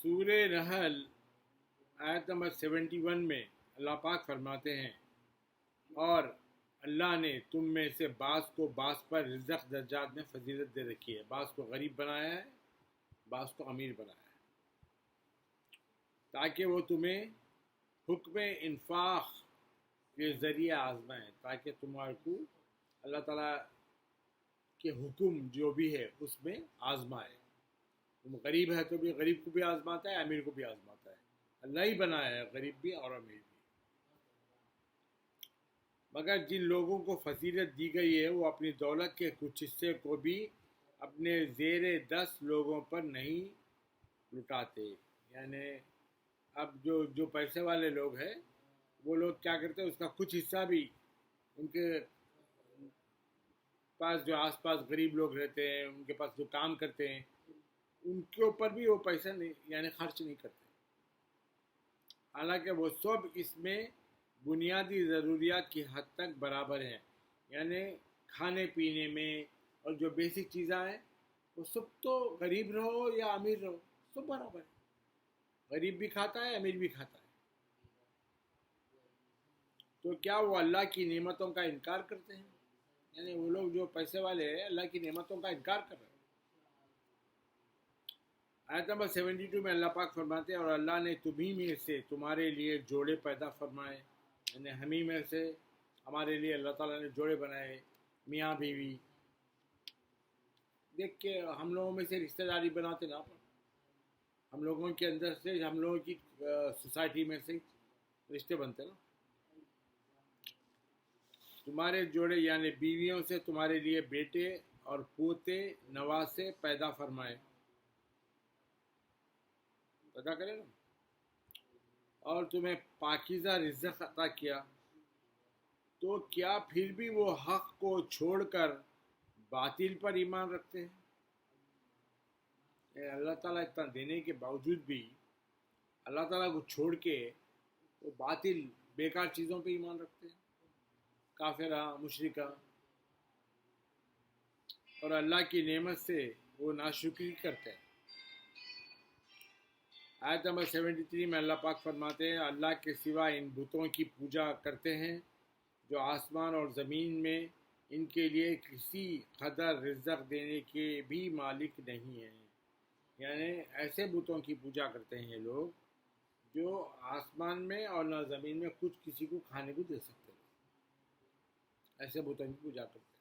سورہ نحل آیت نمبر 71 میں اللہ پاک فرماتے ہیں، اور اللہ نے تم میں سے بعض کو بعض پر رزق درجات میں فضیلت دے رکھی ہے، بعض کو غریب بنایا ہے، بعض کو امیر بنایا ہے، تاکہ وہ تمہیں حکم انفاق کے ذریعے آزمائیں، تاکہ تمہارے کو اللہ تعالیٰ کے حکم جو بھی ہے اس میں آزمائے۔ تم غریب ہے تو بھی غریب کو بھی آزماتا ہے، امیر کو بھی آزماتا ہے۔ اللہ ہی بنایا ہے غریب بھی اور امیر بھی۔ مگر جن لوگوں کو فضیلت دی گئی ہے وہ اپنی دولت کے کچھ حصے کو بھی اپنے زیر 10 لوگوں پر نہیں لٹاتے۔ یعنی اب جو پیسے والے لوگ ہیں وہ لوگ کیا کرتے ہیں، اس کا کچھ حصہ بھی ان کے پاس جو آس پاس غریب لوگ رہتے ہیں، ان کے پاس جو کام کرتے ہیں، ان کے اوپر بھی وہ پیسہ نہیں یعنی خرچ نہیں کرتے، حالانکہ وہ سب اس میں بنیادی ضروریات کی حد تک برابر ہیں۔ یعنی کھانے پینے میں اور جو بیسک چیزیں ہیں وہ سب تو غریب رہو یا امیر رہو سب برابر ہے، غریب بھی کھاتا ہے امیر بھی کھاتا ہے۔ تو کیا وہ اللہ کی نعمتوں کا انکار کرتے ہیں؟ یعنی وہ لوگ جو پیسے والے ہیں اللہ کی نعمتوں کا انکار کر رہے ہیں۔ آیت نمبر 72 میں اللہ پاک فرماتے ہیں، اور اللہ نے تمہیں میں سے تمہارے لیے جوڑے پیدا فرمائے، یعنی ہمیں میں سے ہمارے لیے اللہ تعالیٰ نے جوڑے بنائے، میاں بیوی۔ دیکھ کے ہم لوگوں میں سے رشتہ داری بناتے نا، ہم لوگوں کے اندر سے ہم لوگوں کی سوسائٹی میں سے رشتے بنتے نا۔ تمہارے جوڑے یعنی بیویوں سے تمہارے لیے بیٹے اور پوتے نواسے پیدا فرمائے، پیدا کرے نا، اور تمہیں پاکیزہ رزق عطا کیا، تو کیا پھر بھی وہ حق کو چھوڑ کر باطل پر ایمان رکھتے ہیں؟ اللہ تعالیٰ اتنا دینے کے باوجود بھی اللہ تعالیٰ کو چھوڑ کے وہ باطل بیکار چیزوں پہ ایمان رکھتے ہیں، کافرہ مشرکہ، اور اللہ کی نعمت سے وہ ناشکری کرتے ہیں۔ آیت نمبر 73 میں اللہ پاک فرماتے ہیں، اللہ کے سوا ان بتوں کی پوجا کرتے ہیں جو آسمان اور زمین میں ان کے لیے کسی قدر رزق دینے کے بھی مالک نہیں ہیں۔ یعنی ایسے بتوں کی پوجا کرتے ہیں یہ لوگ جو آسمان میں اور نہ زمین میں کچھ کسی کو کھانے کو دے سکتے ہیں، ایسے بتوں کی پوجا کرتے ہیں،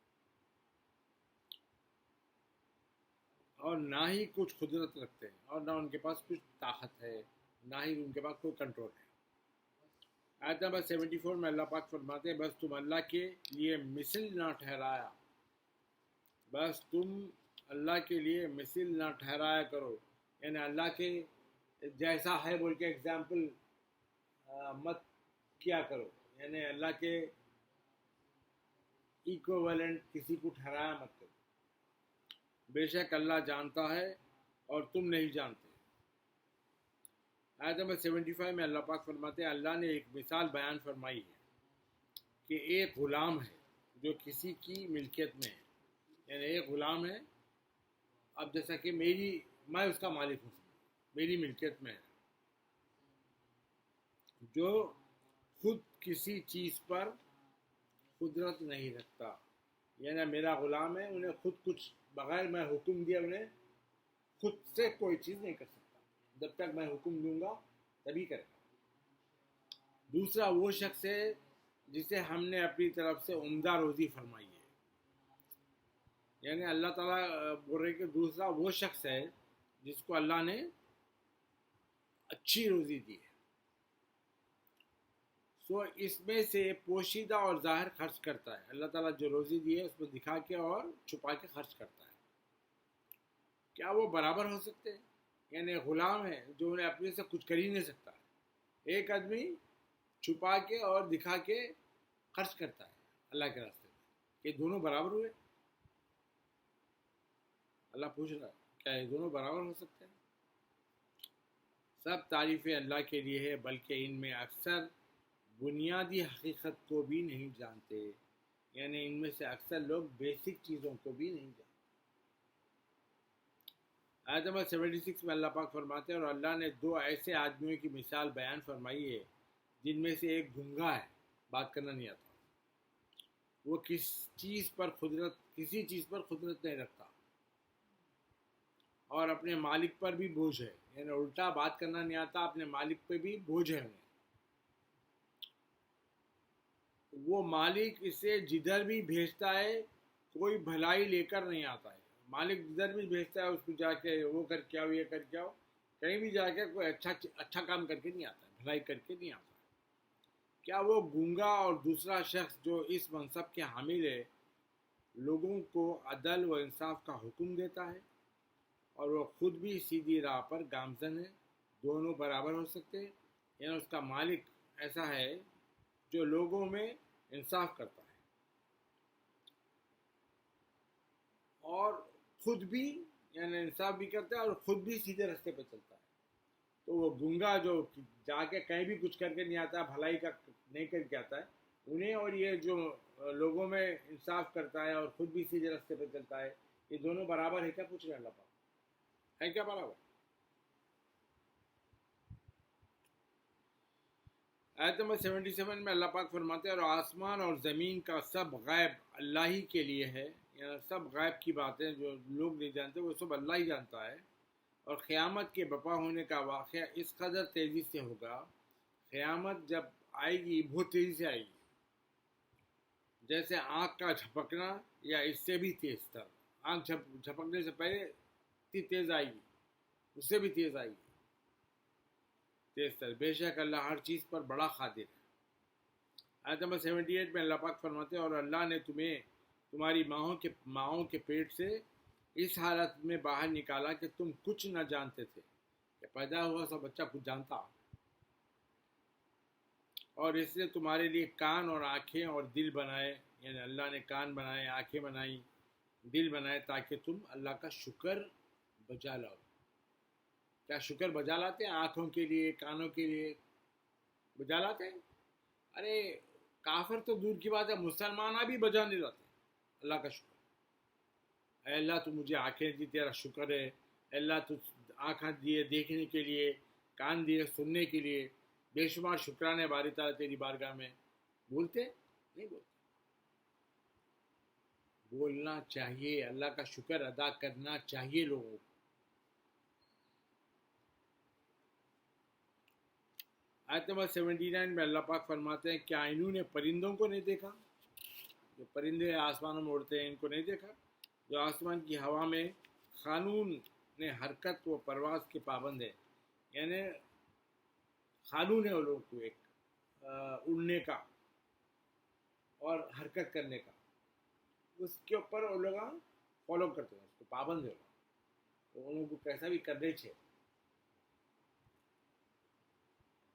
اور نہ ہی کچھ قدرت رکھتے ہیں، اور نہ ان کے پاس کچھ طاقت ہے، نہ ہی ان کے پاس کوئی کنٹرول ہے۔ آیت نمبر 74 میں اللہ پاک فرماتے ہیں، بس تم اللہ کے لیے مثل نہ ٹھہرایا، بس تم اللہ کے لیے مثل نہ ٹھہرایا کرو، یعنی اللہ کے جیسا ہے بول کے ایگزامپل مت کیا کرو، یعنی اللہ کے ایکویولنٹ کسی کو ٹھہرایا مت کرو، بے شک اللہ جانتا ہے اور تم نہیں جانتے۔ آیت نمبر 75 میں اللہ پاک فرماتے ہیں، اللہ نے ایک مثال بیان فرمائی ہے کہ ایک غلام ہے جو کسی کی ملکیت میں ہے، یعنی ایک غلام ہے، اب جیسا کہ میں اس کا مالک ہوں، میری ملکیت میں ہے، جو خود کسی چیز پر قدرت نہیں رکھتا، یعنی میرا غلام ہے، انہیں خود کچھ بغیر میں حکم دیا انہیں خود سے کوئی چیز نہیں کر سکتا، جب تک میں حکم دوں گا تبھی کرے گا۔ دوسرا وہ شخص ہے جسے ہم نے اپنی طرف سے عمدہ روزی فرمائی ہے، یعنی اللہ تعالیٰ بول رہے کہ دوسرا وہ شخص ہے جس کو اللہ نے اچھی روزی دی ہے، سو اس میں سے پوشیدہ اور ظاہر خرچ کرتا ہے۔ اللہ تعالیٰ جو روزی دی ہے اس میں دکھا کے اور چھپا کے خرچ کرتا ہے۔ کیا وہ برابر ہو سکتے ہیں؟ یعنی غلام ہے جو انہیں اپنے سے کچھ کر ہی نہیں سکتا، ایک آدمی چھپا کے اور دکھا کے خرچ کرتا ہے اللہ کے راستے میں، یہ دونوں برابر ہوئے؟ اللہ پوچھ رہا ہے کیا یہ دونوں برابر ہو سکتے ہیں؟ سب تعریفیں اللہ کے لیے ہے، بلکہ ان میں اکثر بنیادی حقیقت کو بھی نہیں جانتے، یعنی ان میں سے اکثر لوگ بیسک چیزوں کو بھی نہیں جانتے۔ آیت نمبر 76 میں اللہ پاک فرماتے ہیں اور اللہ نے دو ایسے آدمیوں کی مثال بیان فرمائی ہے جن میں سے ایک گنگا ہے، بات کرنا نہیں آتا، وہ کسی چیز پر قدرت نہیں رکھتا اور اپنے مالک پر بھی بوجھ ہے، یعنی الٹا بات کرنا نہیں آتا، اپنے مالک پہ بھی بوجھ ہے انہیں، وہ مالک اسے جدھر بھی بھیجتا ہے کوئی بھلائی لے کر نہیں آتا ہے، مالک جدھر بھی بھیجتا ہے اس کو جا کے وہ کر کے آؤ، یہ کر کے آؤ، کہیں بھی جا کے کوئی اچھا کام کر کے نہیں آتا ہے، بھلائی کر کے نہیں آتا ہے۔ کیا وہ گونگا اور دوسرا شخص جو اس منصب کے حامل ہے لوگوں کو عدل و انصاف کا حکم دیتا ہے اور وہ خود بھی سیدھی راہ پر گامزن ہے، دونوں برابر ہو سکتے ہیں؟ یعنی اس کا مالک ایسا ہے جو لوگوں میں انصاف کرتا ہے اور خود بھی، یعنی انصاف بھی کرتا ہے اور خود بھی سیدھے راستے پہ چلتا ہے، تو وہ گنگا جو جا کے کہیں بھی کچھ کر کے نہیں آتا، بھلائی کا نہیں کر کے آتا ہے انہیں، اور یہ جو لوگوں میں انصاف کرتا ہے اور خود بھی سیدھے راستے پہ چلتا ہے، یہ دونوں برابر ہے کیا؟ پوچھ رہے اللہ پاک، ہے کیا برابر؟ آیت نمبر 77 میں اللہ پاک فرماتے ہیں اور آسمان اور زمین کا سب غیب اللہ ہی کے لیے ہے، یعنی سب غیب کی باتیں جو لوگ نہیں جانتے وہ سب اللہ ہی جانتا ہے، اور قیامت کے بپا ہونے کا واقعہ اس قدر تیزی سے ہوگا، قیامت جب آئے گی بہت تیزی سے آئے گی، جیسے آنکھ کا جھپکنا یا اس سے بھی تیز تر، آنکھ جھپکنے سے پہلے اتنی تیز آئے گی، اس سے بھی تیز آئے گی، تیز تر، بے شک اللہ ہر چیز پر بڑا قادر ہے۔ آیت نمبر 78 میں اللہ پاک فرماتے ہیں اور اللہ نے تمہیں تمہاری ماؤں کے پیٹ سے اس حالت میں باہر نکالا کہ تم کچھ نہ جانتے تھے، کہ پیدا ہوا سب بچہ کچھ جانتا، اور اس نے تمہارے لیے کان اور آنکھیں اور دل بنائے، یعنی اللہ نے کان بنائے، آنکھیں بنائی، دل بنائے تاکہ تم اللہ کا شکر بجا لاؤ۔ کیا شکر بجا لاتے ہیں؟ آنکھوں کے لیے، کانوں کے لیے بجا لاتے ہیں؟ ارے کافر تو دور کی بات ہے، مسلمان بھی بجا نہیں لاتے اللہ کا شکر۔ اے اللہ تو مجھے آنکھیں دی، تیرا شکر ہے، اے اللہ تو آنکھیں دیے دیکھنے کے لیے، کان دیے سننے کے لیے، بے شمار شکرانے باری تعالیٰ تیری بارگاہ میں، بولتے نہیں؟ بولتے، بولنا چاہیے، اللہ کا شکر ادا کرنا چاہیے لوگوں کو۔ آیت نمبر 79 میں اللہ پاک فرماتے ہیں کیا انہوں نے پرندوں کو نہیں دیکھا؟ جو پرندے آسمانوں میں اڑتے ہیں ان کو نہیں دیکھا؟ جو آسمان کی ہوا میں قانون نے حرکت و پرواز کے پابند ہے، یعنی قانون ہے وہ لوگوں کو ایک اڑنے کا اور حرکت کرنے کا، اس کے اوپر وہ لوگ فالو کرتے ہیں، اس کو پابند ہے، تو ان لوگوں کو کیسا بھی کرنے چاہیے،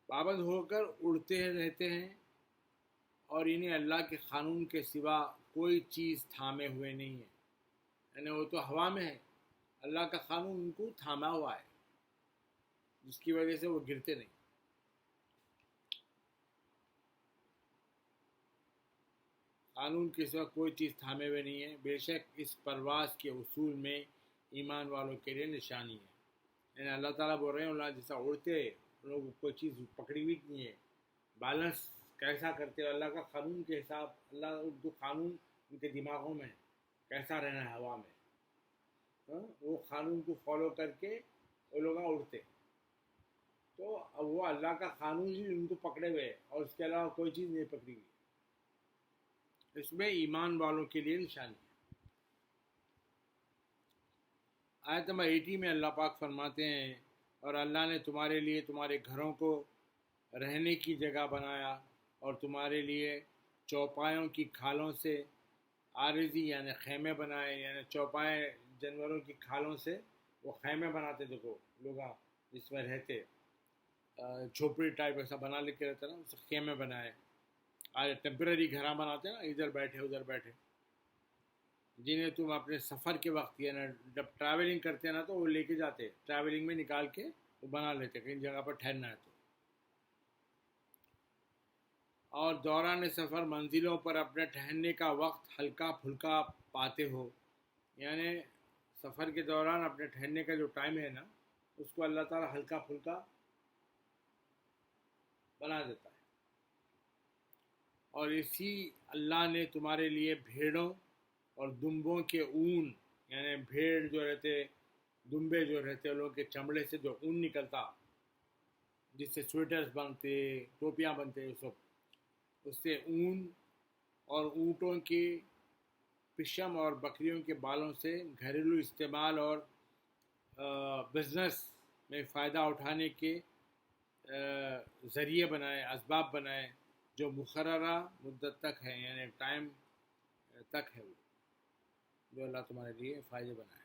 پابند ہو کر اڑتے رہتے ہیں، اور انہیں اللہ کے قانون کے سوا کوئی چیز تھامے ہوئے نہیں ہے، یعنی وہ تو ہوا میں ہے، اللہ کا قانون ان کو تھاما ہوا ہے جس کی وجہ سے وہ گرتے نہیں۔ قانون کے سوا کوئی چیز تھامے ہوئے نہیں ہے، بے شک اس پرواز کے اصول میں ایمان والوں کے لیے نشانی ہے، یعنی اللہ تعالیٰ بول رہے ہیں اللہ جیسا اڑتے لوگ کوئی چیز پکڑی ہوئی نہیں ہے، بیلنس کیسا کرتے ہو اللہ کا قانون کے حساب، اللہ جو قانون ان کے دماغوں میں ہے کیسا رہنا ہے ہوا میں، وہ قانون کو فالو کر کے وہ لوگ اڑتے، تو اب وہ اللہ کا قانون ہی ان کو پکڑے ہوئے ہے اور اس کے علاوہ کوئی چیز نہیں پکڑی ہوئی، اس میں ایمان والوں کے لیے نشانی ہے۔ آیت نمبر 80 میں اللہ پاک فرماتے ہیں اور اللہ نے تمہارے لیے تمہارے گھروں کو رہنے کی جگہ بنایا اور تمہارے لیے چوپایوں کی کھالوں سے عارضی یعنی خیمے بنائے، یعنی چوپائے جانوروں کی کھالوں سے وہ خیمے بناتے تھے کو لوگ جس میں رہتے، جھوپڑی ٹائپ ایسا بنا لے کے رہتا نا، اس سے خیمے بنائے، آج ٹیمپرری گھر بناتے ہیں نا، ادھر بیٹھے ادھر بیٹھے، جنہیں تم اپنے سفر کے وقت یعنی جب ٹریولنگ کرتے ہیں نا تو وہ لے کے جاتے، ٹریولنگ میں نکال کے وہ بنا لیتے کہیں جگہ پر ٹھہرنا ہے تو، اور دوران سفر منزلوں پر اپنے ٹھہرنے کا وقت ہلکا پھلکا پاتے ہو، یعنی سفر کے دوران اپنے ٹھہرنے کا جو ٹائم ہے نا اس کو اللہ تعالیٰ ہلکا پھلکا بنا دیتا ہے. اور اسی اللہ نے تمہارے لیے بھیڑوں اور دمبوں کے اون، یعنی بھیڑ جو رہتے، دمبے جو رہتے ان لوگوں کے چمڑے سے جو اون نکلتا جس سے سویٹرز بنتے، ٹوپیاں بنتے، اس سے اون، اور اونٹوں کی پشم اور بکریوں کے بالوں سے گھریلو استعمال اور بزنس میں فائدہ اٹھانے کے ذریعے بنائے، اسباب بنائے جو مقررہ مدت تک ہے، یعنی ٹائم تک ہے وہ جو اللہ تمہارے لیے فائدے بنائے.